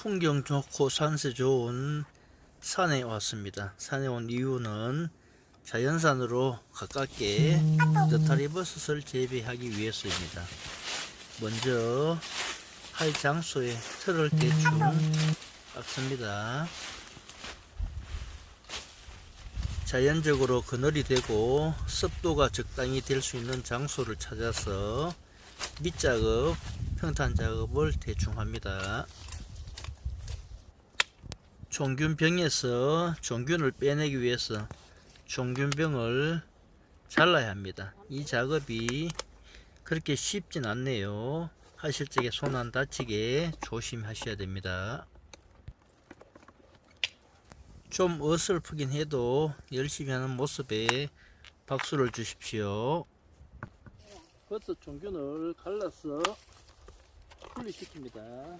풍경 좋고 산세 좋은 산에 왔습니다. 산에 온 이유는 자연산으로 가깝게 느타리 버섯을 재배하기 위해서입니다. 먼저 할 장소에 틀을 대충 깎습니다. 자연적으로 그늘이 되고 습도가 적당히 될 수 있는 장소를 찾아서 밑작업, 평탄 작업을 대충 합니다. 종균병에서 종균을 빼내기 위해서 종균병을 잘라야 합니다. 이 작업이 그렇게 쉽진 않네요. 하실 적에 손 안 다치게 조심하셔야 됩니다. 좀 어설프긴 해도 열심히 하는 모습에 박수를 주십시오. 버섯 종균을 갈라서 분리시킵니다.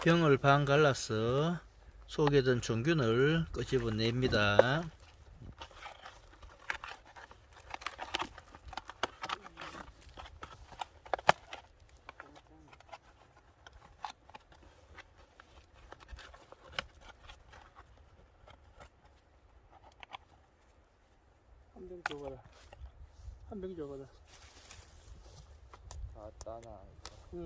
병을 반 갈라서 속에 든 종균을 끄집어냅니다. 한 병 줘봐라. 한 병 줘봐라. 다 따나. 응.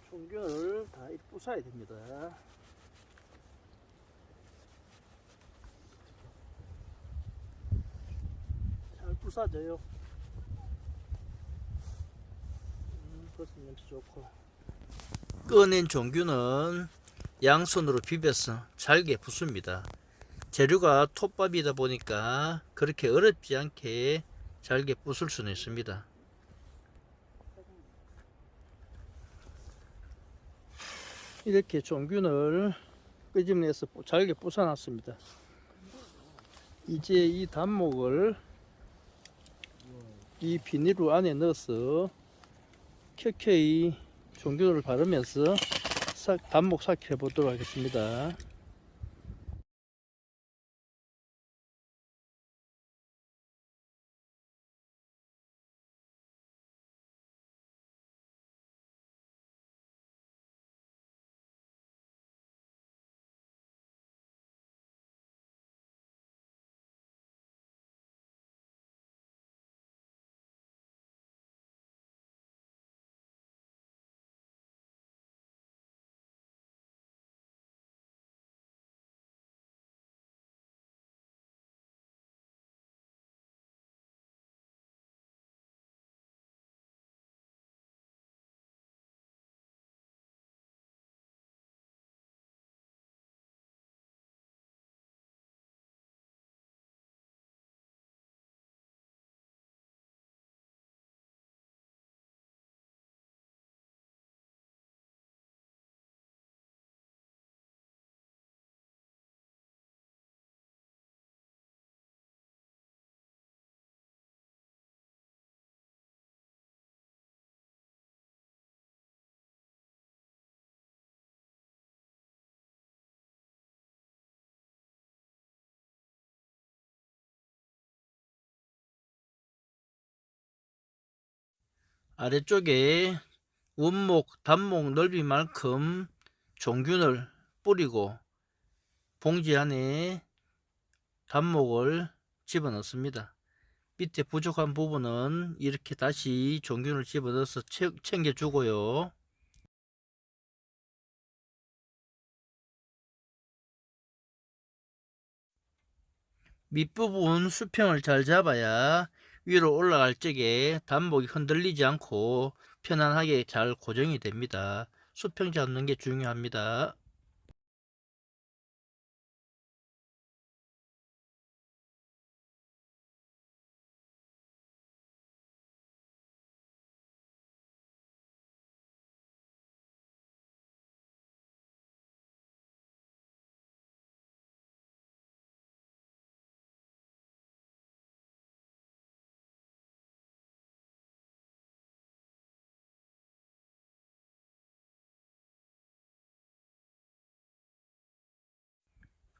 종균을 다 부숴야 됩니다. 잘 부숴져요. 버섯 냄새 좋고. 꺼낸 종균은 양손으로 비벼서 잘게 붓습니다. 재료가 톱밥이다 보니까 그렇게 어렵지 않게 잘게 부술 수는 있습니다. 이렇게 종균을 끄집내서 잘게 부숴놨습니다. 이제 이 단목을 이 비닐로 안에 넣어서 켜켜이 종균을 바르면서 단목 삭혀 보도록 하겠습니다. 아래쪽에 원목, 단목 넓이만큼 종균을 뿌리고 봉지 안에 단목을 집어넣습니다. 밑에 부족한 부분은 이렇게 다시 종균을 집어넣어서 챙겨주고요. 밑부분 수평을 잘 잡아야 위로 올라갈 적에 단목이 흔들리지 않고 편안하게 잘 고정이 됩니다. 수평 잡는 게 중요합니다.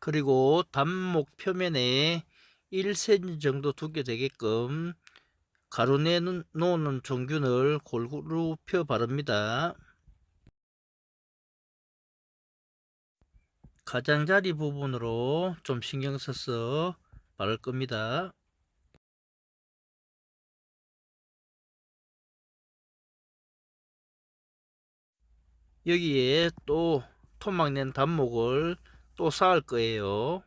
그리고 단목 표면에 1cm 정도 두께 되게끔 가루내 놓는 종균을 골고루 펴 바릅니다. 가장자리 부분으로 좀 신경 써서 바를 겁니다. 여기에 또 토막 낸 단목을 또 쌓을 거예요.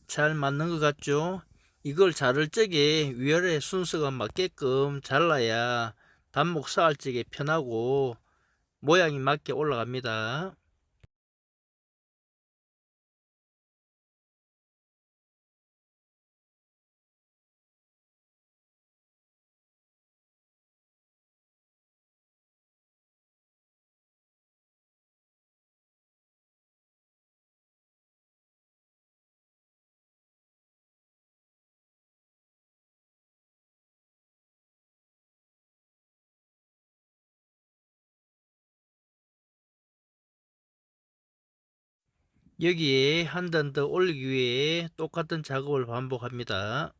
잘 맞는 것 같죠? 이걸 자를 적에 위아래 순서가 맞게끔 잘라야 단목 쌓을 적에 편하고 모양이 맞게 올라갑니다. 여기에 한 단 더 올리기 위해 똑같은 작업을 반복합니다.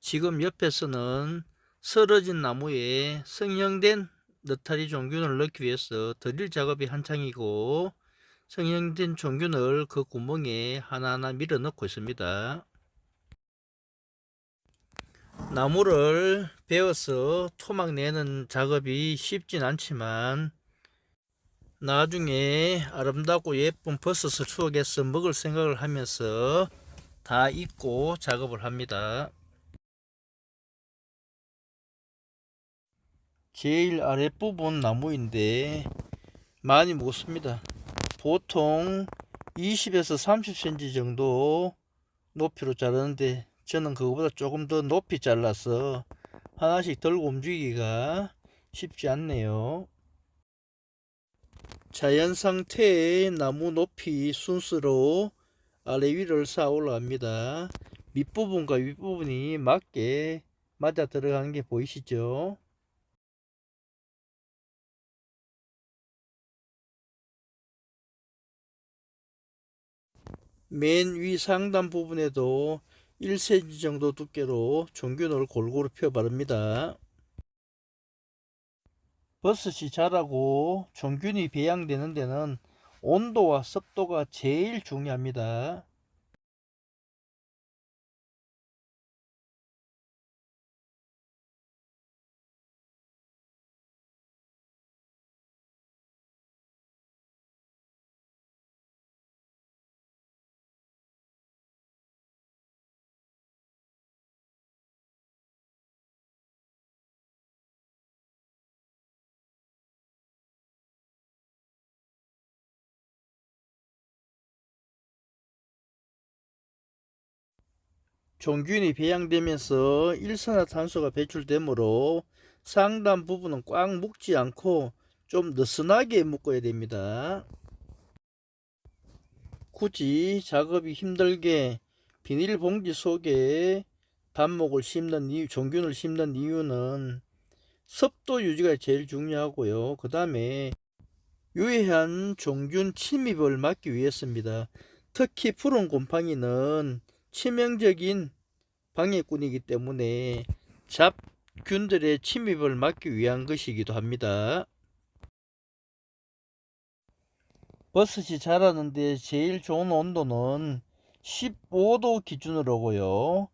지금 옆에서는 쓰러진 나무에 성형된 느타리 종균을 넣기 위해서 드릴 작업이 한창이고, 성형된 종균을 그 구멍에 하나하나 밀어 넣고 있습니다. 나무를 베어서 토막 내는 작업이 쉽진 않지만 나중에 아름답고 예쁜 버섯을 추억해서 먹을 생각을 하면서 다 잊고 작업을 합니다. 제일 아랫부분 나무인데 많이 못 씁니다. 보통 20에서 30cm 정도 높이로 자르는데 저는 그거보다 조금 더 높이 잘라서 하나씩 들고 움직이기가 쉽지 않네요. 자연 상태의 나무 높이 순서로 아래 위를 쌓아 올라갑니다. 밑부분과 윗부분이 맞게 맞아 들어가는 게 보이시죠? 맨 위 상단 부분에도 1cm 정도 두께로 종균을 골고루 펴 바릅니다. 버섯이 자라고 종균이 배양되는 데는 온도와 습도가 제일 중요합니다. 종균이 배양되면서 일산화탄소가 배출되므로 상단 부분은 꽉 묶지 않고 좀 느슨하게 묶어야 됩니다. 굳이 작업이 힘들게 비닐봉지 속에 단목을 심는 이유, 종균을 심는 이유는 습도 유지가 제일 중요하고요. 그 다음에 유해한 종균 침입을 막기 위해서입니다. 특히 푸른 곰팡이는 치명적인 방해꾼이기 때문에 잡균들의 침입을 막기 위한 것이기도 합니다. 버섯이 자라는데 제일 좋은 온도는 15도 기준으로고요.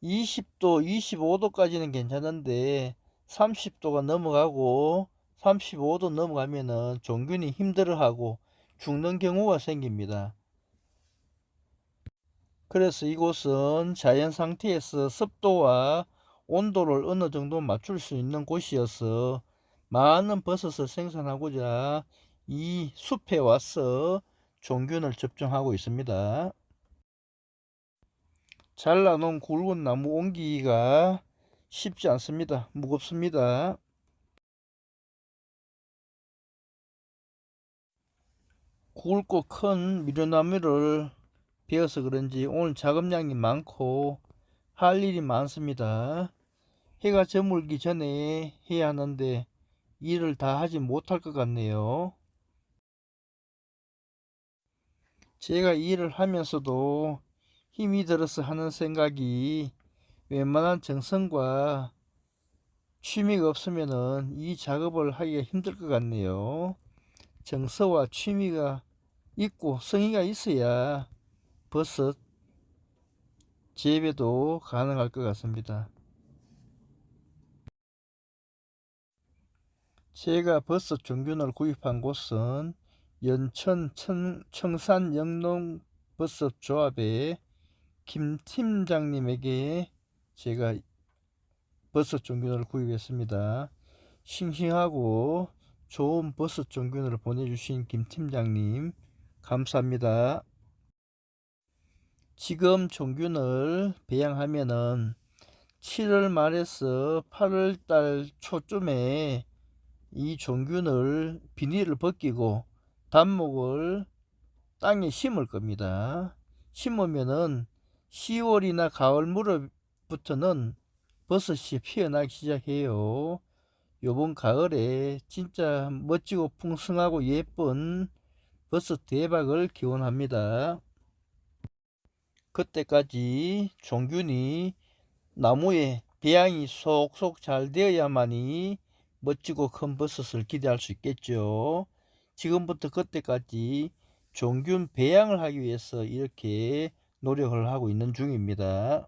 20도, 25도까지는 괜찮은데 30도가 넘어가고 35도 넘어가면은 종균이 힘들어하고 죽는 경우가 생깁니다. 그래서 이곳은 자연 상태에서 습도와 온도를 어느 정도 맞출 수 있는 곳이어서 많은 버섯을 생산하고자 이 숲에 와서 종균을 접종하고 있습니다. 잘라놓은 굵은 나무 옮기기가 쉽지 않습니다. 무겁습니다. 굵고 큰 미련나무를 베어서 그런지 오늘 작업량이 많고 할 일이 많습니다. 해가 저물기 전에 해야 하는데 일을 다 하지 못할 것 같네요. 제가 일을 하면서도 힘이 들어서 하는 생각이 웬만한 정성과 취미가 없으면은 이 작업을 하기가 힘들 것 같네요. 정서와 취미가 있고 성의가 있어야 버섯 재배도 가능할 것 같습니다. 제가 버섯 종균을 구입한 곳은 연천 청산 영농버섯 조합의 김 팀장님에게 제가 버섯 종균을 구입했습니다. 싱싱하고 좋은 버섯 종균을 보내주신 김 팀장님 감사합니다. 지금 종균을 배양하면은 7월 말에서 8월 달 초쯤에 이 종균을 비닐을 벗기고 단목을 땅에 심을 겁니다. 심으면은 10월이나 가을 무렵부터는 버섯이 피어나기 시작해요. 요번 가을에 진짜 멋지고 풍성하고 예쁜 버섯 대박을 기원합니다. 그때까지 종균이 나무에 배양이 속속 잘 되어야만이 멋지고 큰 버섯을 기대할 수 있겠죠. 지금부터 그때까지 종균 배양을 하기 위해서 이렇게 노력을 하고 있는 중입니다.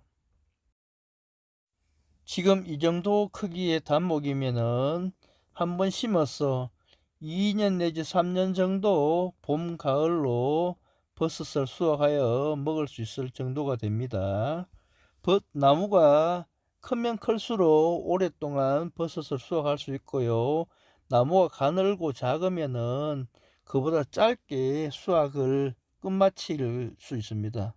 지금 이 정도 크기의 단목이면은 한번 심어서 2년 내지 3년 정도 봄 가을로 버섯을 수확하여 먹을 수 있을 정도가 됩니다. 나무가 크면 클수록 오랫동안 버섯을 수확할 수 있고요. 나무가 가늘고 작으면은 그보다 짧게 수확을 끝마칠 수 있습니다.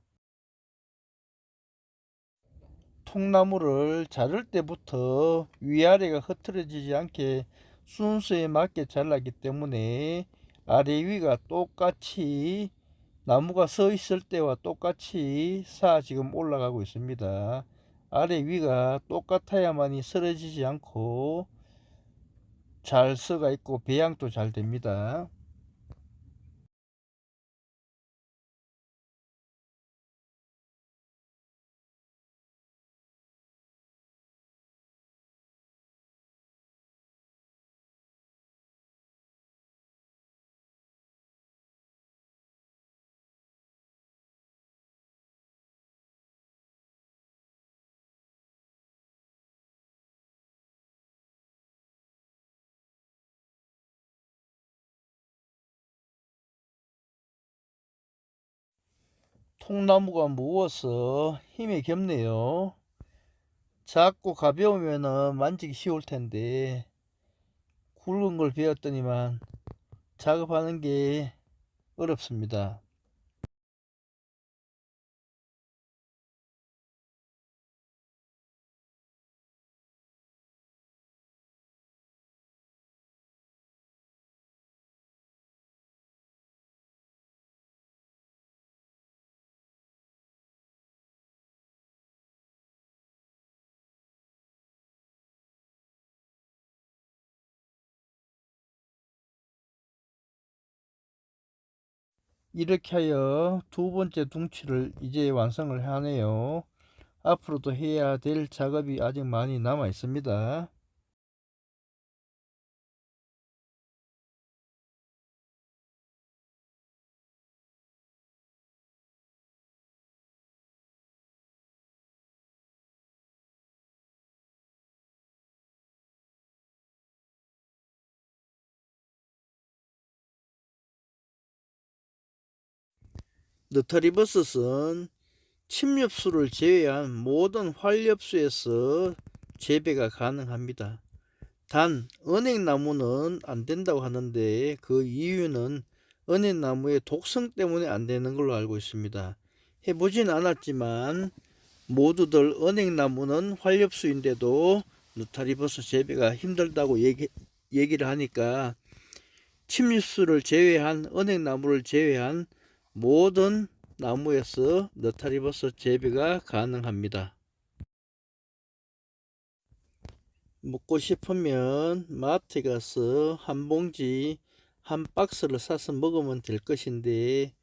통나무를 자를 때부터 위아래가 흐트러지지 않게 순서에 맞게 잘랐기 때문에 아래 위가 똑같이 나무가 서 있을 때와 똑같이 지금 올라가고 있습니다. 아래 위가 똑같아야만이 쓰러지지 않고 잘 서가 있고 배양도 잘 됩니다. 통나무가 무거워서 힘이 겹네요. 작고 가벼우면 만지기 쉬울 텐데 굵은 걸 베었더니만 작업하는 게 어렵습니다. 이렇게 하여 두 번째 둥치를 이제 완성을 하네요. 앞으로도 해야 될 작업이 아직 많이 남아 있습니다. 느타리버섯은 침엽수를 제외한 모든 활엽수에서 재배가 가능합니다. 단 은행나무는 안 된다고 하는데 그 이유는 은행나무의 독성 때문에 안 되는 걸로 알고 있습니다. 해보진 않았지만 모두들 은행나무는 활엽수인데도 느타리버섯 재배가 힘들다고 얘기를 하니까 침류수를 제외한 은행나무를 제외한 모든 나무에서 느타리버섯 재배가 가능합니다. 먹고 싶으면 마트에 가서 한 봉지 한 박스를 사서 먹으면 될 것인데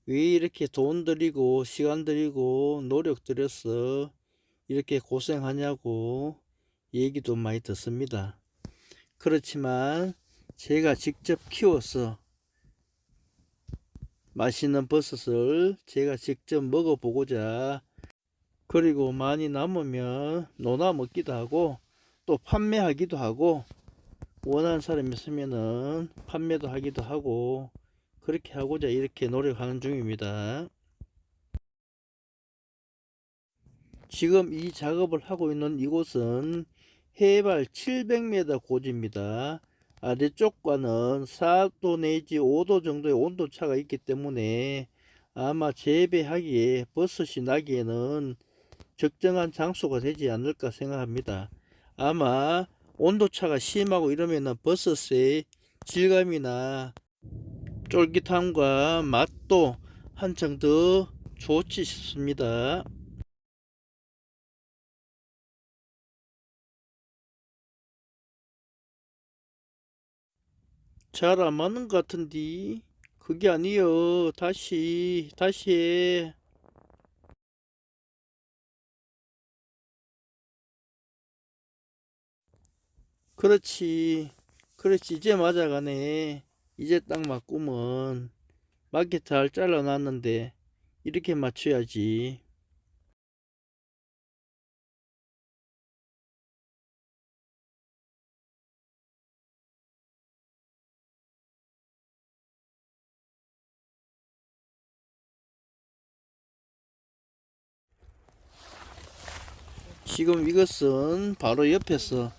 왜 이렇게 돈 들이고 시간 들이고 노력 들여서 이렇게 고생하냐고 얘기도 많이 듣습니다. 그렇지만 제가 직접 키워서 맛있는 버섯을 제가 직접 먹어보고자, 그리고 많이 남으면 나눠 먹기도 하고 또 판매하기도 하고, 원하는 사람이 있으면은 판매도 하기도 하고, 그렇게 하고자 이렇게 노력하는 중입니다. 지금 이 작업을 하고 있는 이곳은 해발 700m 고지입니다. 아래쪽과는 4도 내지 5도 정도의 온도차가 있기 때문에 아마 재배하기에 버섯이 나기에는 적정한 장소가 되지 않을까 생각합니다. 아마 온도차가 심하고 이러면 버섯의 질감이나 쫄깃함과 맛도 한층 더 좋지 싶습니다. 잘 안 맞는 것 같은데. 그게 아니요. 다시 해. 그렇지, 이제 맞아가네. 이제 딱 맞구먼. 맞게 잘 잘라놨는데 이렇게 맞춰야지. 지금 이것은 바로 옆에서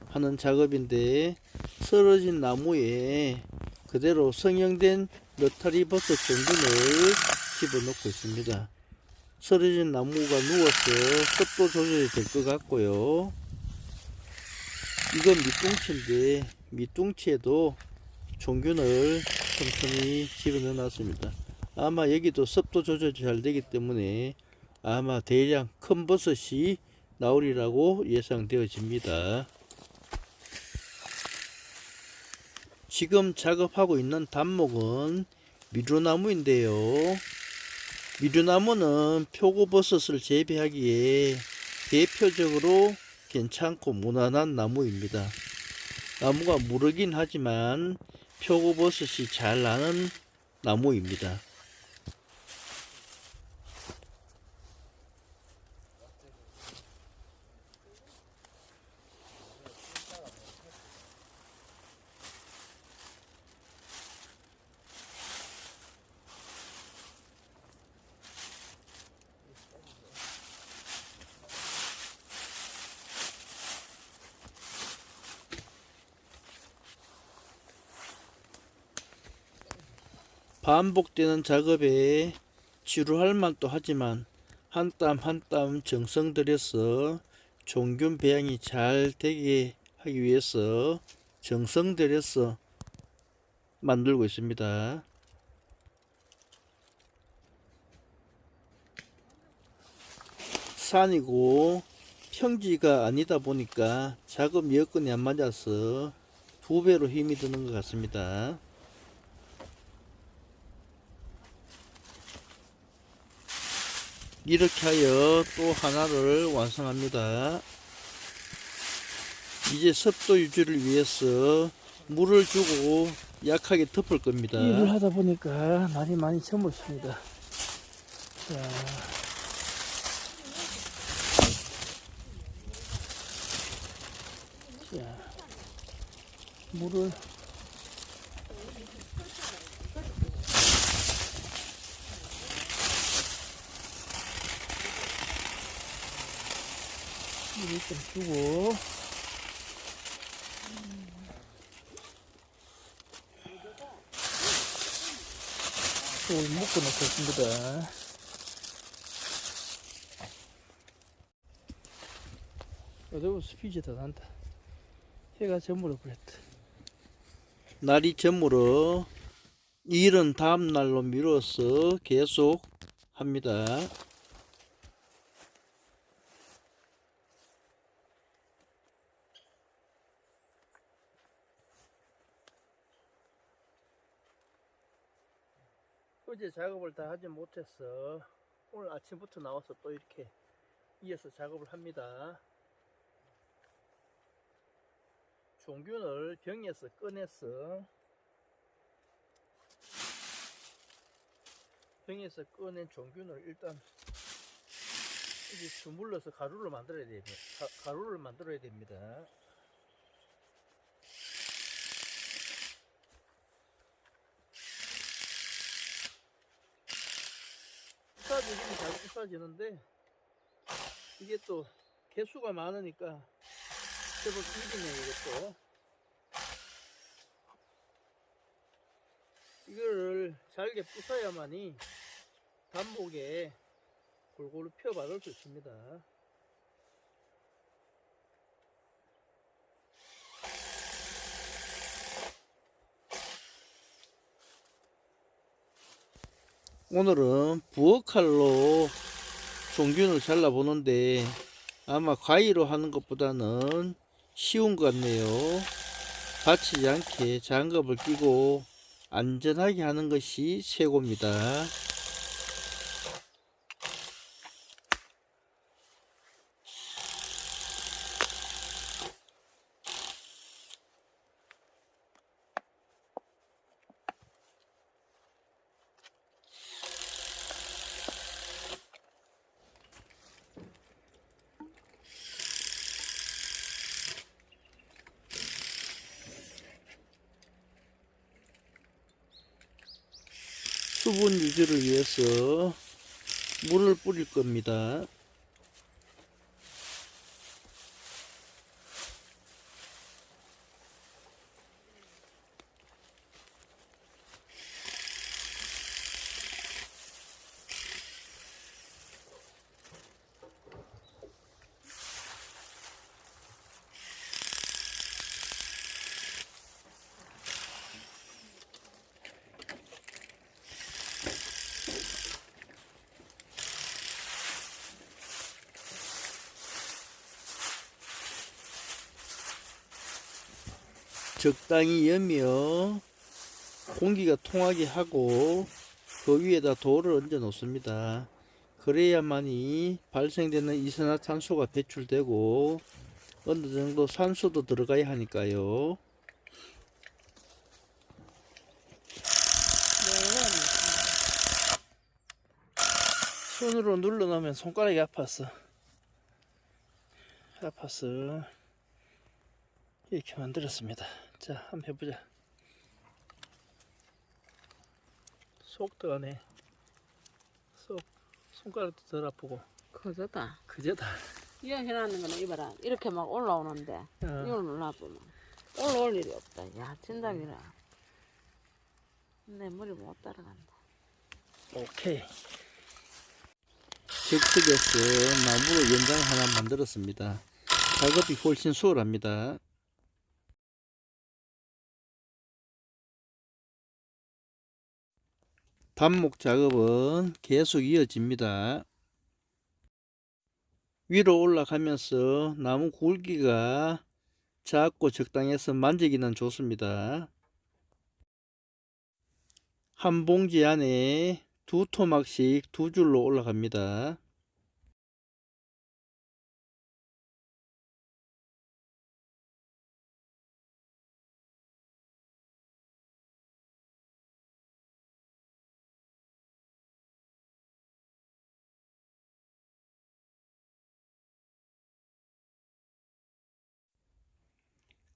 하는 작업인데, 쓰러진 나무에 그대로 성형된 느타리 버섯 전분을 집어넣고 있습니다. 쓰러진 나무가 누워서 습도 조절이 될 것 같고요. 이건 밑둥치인데 밑둥치에도 종균을 천천히 집어넣어 놨습니다. 아마 여기도 습도 조절이 잘 되기 때문에 아마 대량 큰 버섯이 나오리라고 예상되어집니다. 지금 작업하고 있는 단목은 미루나무인데요. 미루나무는 표고버섯을 재배하기에 대표적으로 괜찮고 무난한 나무입니다. 나무가 무르긴 하지만 표고버섯이 잘 나는 나무입니다. 반복되는 작업에 지루할 만도 하지만 한 땀 한 땀 정성 들여서 종균 배양이 잘 되게 하기 위해서 정성 들여서 만들고 있습니다. 산이고 평지가 아니다 보니까 작업 여건이 안 맞아서 2배로 힘이 드는 것 같습니다. 이렇게 하여 또 하나를 완성합니다. 이제 습도 유지를 위해서 물을 주고 약하게 덮을 겁니다. 일을 하다 보니까 날이 많이 저물습니다. 자, 물을 좀 주고, 또 묶어 놓겠습니다. 어디고 스피지 더 난다. 해가 저물어 버렸다. 날이 저물어 일은 다음 날로 미뤄서 계속 합니다. 어제 작업을 다 하지 못해서 오늘 아침부터 나와서 또 이렇게 이어서 작업을 합니다. 종균을 병에서 꺼내서 병에서 꺼낸 종균을 일단 이제 주물러서 가루를 만들어야 됩니다. 가루를 만들어야 됩니다. 부사지기는 잘 부사지는데 이게 또 개수가 많으니까 제법 일이네 이것도. 이거를 잘게 부숴야만이 단목에 골고루 펴받을 수 있습니다. 오늘은 부엌칼로 종균을 잘라보는데 아마 가위로 하는 것보다는 쉬운 것 같네요. 다치지 않게 장갑을 끼고 안전하게 하는 것이 최고입니다. 수분 유지를 위해서 물을 뿌릴 겁니다. 적당히 여며 공기가 통하게 하고 그 위에다 돌을 얹어 놓습니다. 그래야만이 발생되는 이산화탄소가 배출되고 어느 정도 산소도 들어가야 하니까요. 손으로 눌러 놓으면 손가락이 아팠어. 이렇게 만들었습니다. 자, 한번 해보자. 쏙 들어가네. 쏙. 손가락도 덜 아프고. 그저다. 그제다. 이거 해놨는 거는 이봐라. 이렇게 막 올라오는데 이걸 눌러보면 올라올 일이 없다. 야, 진작이라. 내 머리 못 따라간다. 오케이. 적석에서 나무로 연장 하나 만들었습니다. 작업이 훨씬 수월합니다. 단목 작업은 계속 이어집니다. 위로 올라가면서 나무 굵기가 작고 적당해서 만지기는 좋습니다. 한 봉지 안에 2토막씩 2줄로 올라갑니다.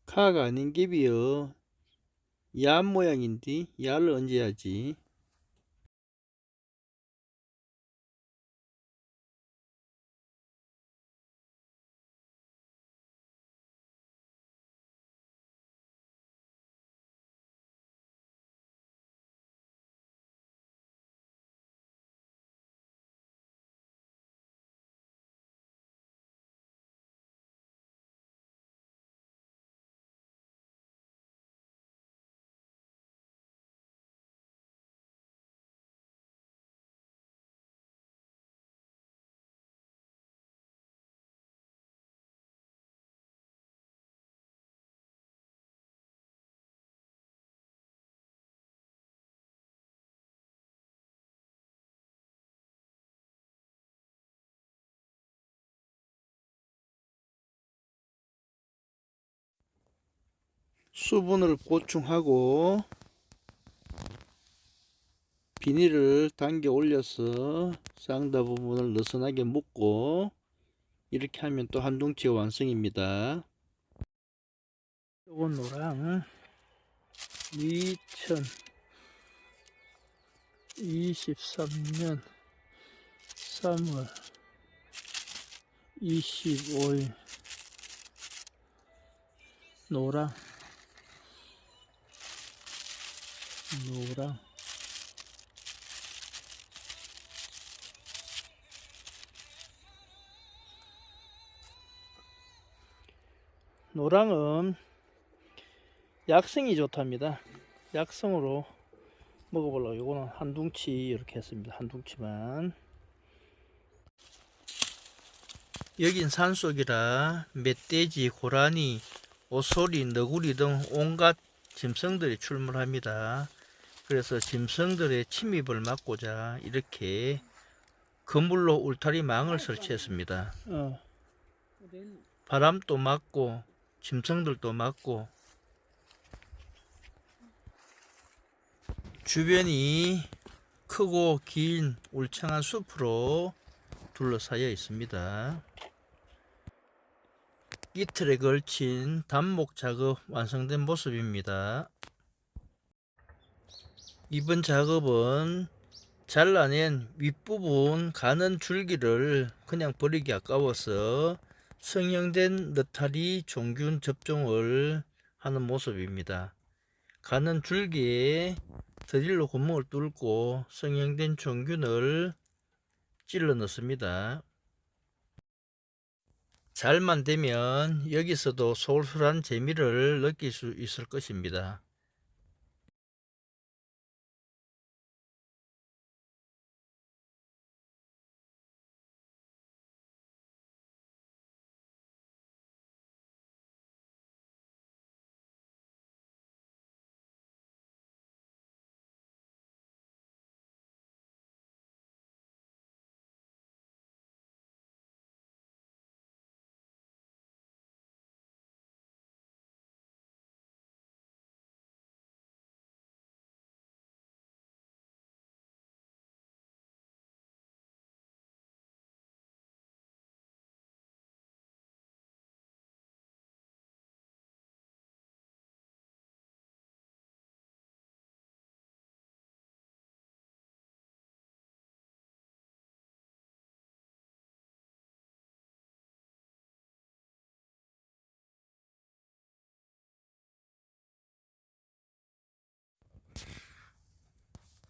카가 아닌 갭이요. 야 모양인데 야를 얹어야지. 수분을 보충하고 비닐을 당겨 올려서 쌍다 부분을 느슨하게 묶고 이렇게 하면 또 한 둥치가 완성입니다. 요건 노랑 2023년 3월 25일 노랑 노랑은 약성이 좋답니다. 약성으로 먹어보려고 이거는 한 둥치 이렇게 했습니다. 한 둥치만. 여긴 산속이라 멧돼지, 고라니, 오소리, 너구리 등 온갖 짐승들이 출몰합니다. 그래서 짐승들의 침입을 막고자 이렇게 그물로 울타리망을 설치했습니다. 바람도 막고 짐승들도 막고 주변이 크고 긴 울창한 숲으로 둘러싸여 있습니다. 이틀에 걸친 단목 작업 완성된 모습입니다. 이번 작업은 잘라낸 윗부분 가는 줄기를 그냥 버리기 아까워서 성형된 느타리 종균 접종을 하는 모습입니다. 가는 줄기에 드릴로 구멍을 뚫고 성형된 종균을 찔러 넣습니다. 잘만 되면 여기서도 솔솔한 재미를 느낄 수 있을 것입니다.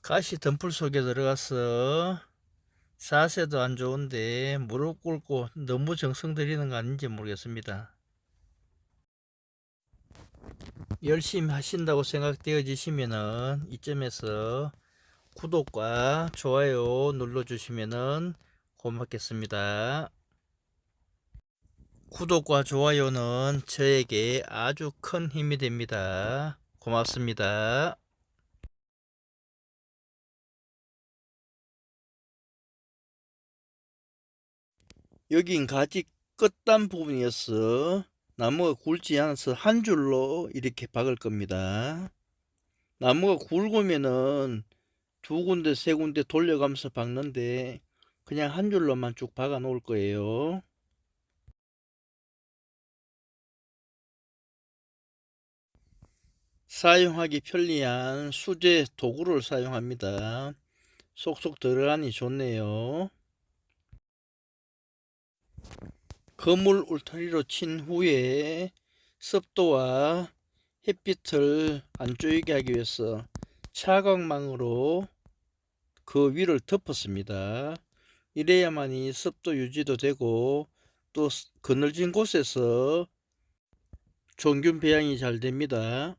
가시 덤불 속에 들어가서 자세도 안 좋은데 무릎 꿇고 너무 정성 들이는 거 아닌지 모르겠습니다. 열심히 하신다고 생각되어지시면은 이쯤에서 구독과 좋아요 눌러주시면은 고맙겠습니다. 구독과 좋아요는 저에게 아주 큰 힘이 됩니다. 고맙습니다. 여긴 가지 끝단 부분이어서 나무가 굵지 않아서 한 줄로 이렇게 박을 겁니다. 나무가 굵으면은 두 군데 세 군데 돌려가면서 박는데 그냥 한 줄로만 쭉 박아 놓을 거예요. 사용하기 편리한 수제 도구를 사용합니다. 쏙쏙 들어가니 좋네요. 거물 울타리로 친 후에 습도와 햇빛을 안 쪼이게 하기 위해서 차광망으로 그 위를 덮었습니다. 이래야만이 습도 유지도 되고 또 그늘진 곳에서 종균 배양이 잘 됩니다.